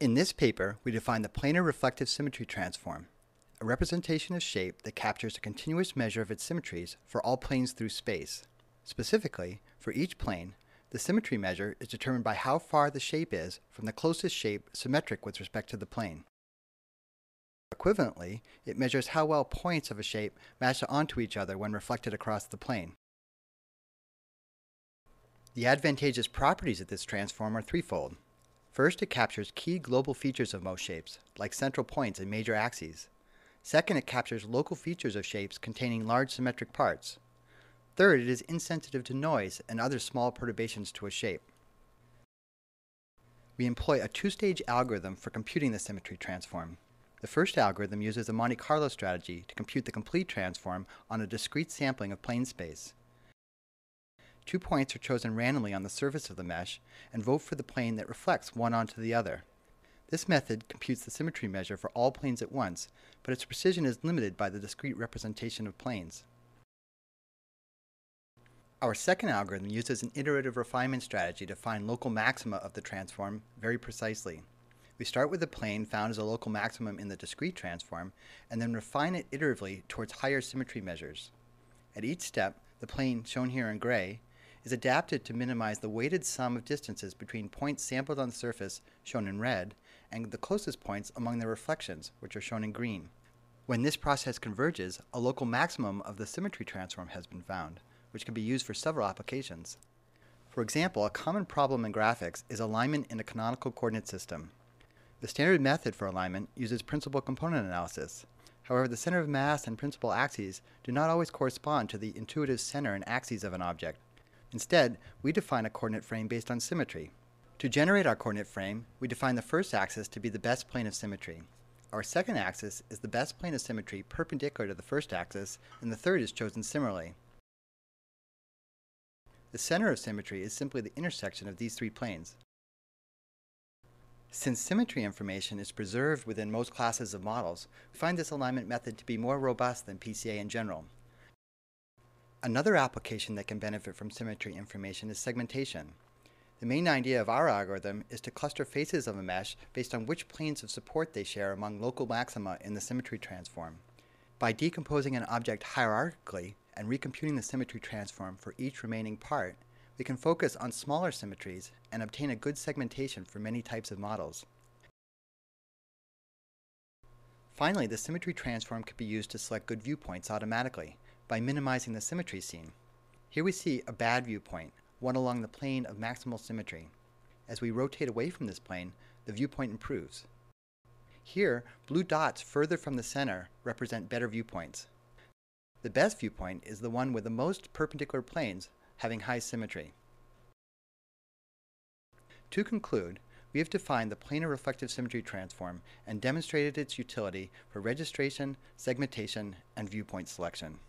In this paper, we define the planar reflective symmetry transform, a representation of shape that captures a continuous measure of its symmetries for all planes through space. Specifically, for each plane, the symmetry measure is determined by how far the shape is from the closest shape symmetric with respect to the plane. Equivalently, it measures how well points of a shape match onto each other when reflected across the plane. The advantageous properties of this transform are threefold. First, it captures key global features of most shapes, like central points and major axes. Second, it captures local features of shapes containing large symmetric parts. Third, it is insensitive to noise and other small perturbations to a shape. We employ a two-stage algorithm for computing the symmetry transform. The first algorithm uses a Monte Carlo strategy to compute the complete transform on a discrete sampling of plane space. 2 points are chosen randomly on the surface of the mesh and vote for the plane that reflects one onto the other. This method computes the symmetry measure for all planes at once, but its precision is limited by the discrete representation of planes. Our second algorithm uses an iterative refinement strategy to find local maxima of the transform very precisely. We start with a plane found as a local maximum in the discrete transform, and then refine it iteratively towards higher symmetry measures. At each step, the plane, shown here in gray, is adapted to minimize the weighted sum of distances between points sampled on the surface, shown in red, and the closest points among their reflections, which are shown in green. When this process converges, a local maximum of the symmetry transform has been found, which can be used for several applications. For example, a common problem in graphics is alignment in a canonical coordinate system. The standard method for alignment uses principal component analysis. However, the center of mass and principal axes do not always correspond to the intuitive center and axes of an object. Instead, we define a coordinate frame based on symmetry. To generate our coordinate frame, we define the first axis to be the best plane of symmetry. Our second axis is the best plane of symmetry perpendicular to the first axis, and the third is chosen similarly. The center of symmetry is simply the intersection of these three planes. Since symmetry information is preserved within most classes of models, we find this alignment method to be more robust than PCA in general. Another application that can benefit from symmetry information is segmentation. The main idea of our algorithm is to cluster faces of a mesh based on which planes of support they share among local maxima in the symmetry transform. By decomposing an object hierarchically and recomputing the symmetry transform for each remaining part, we can focus on smaller symmetries and obtain a good segmentation for many types of models. Finally, the symmetry transform can be used to select good viewpoints automatically by minimizing the symmetry seen. Here we see a bad viewpoint, one along the plane of maximal symmetry. As we rotate away from this plane, the viewpoint improves. Here, blue dots further from the center represent better viewpoints. The best viewpoint is the one with the most perpendicular planes having high symmetry. To conclude, we have defined the planar reflective symmetry transform and demonstrated its utility for registration, segmentation, and viewpoint selection.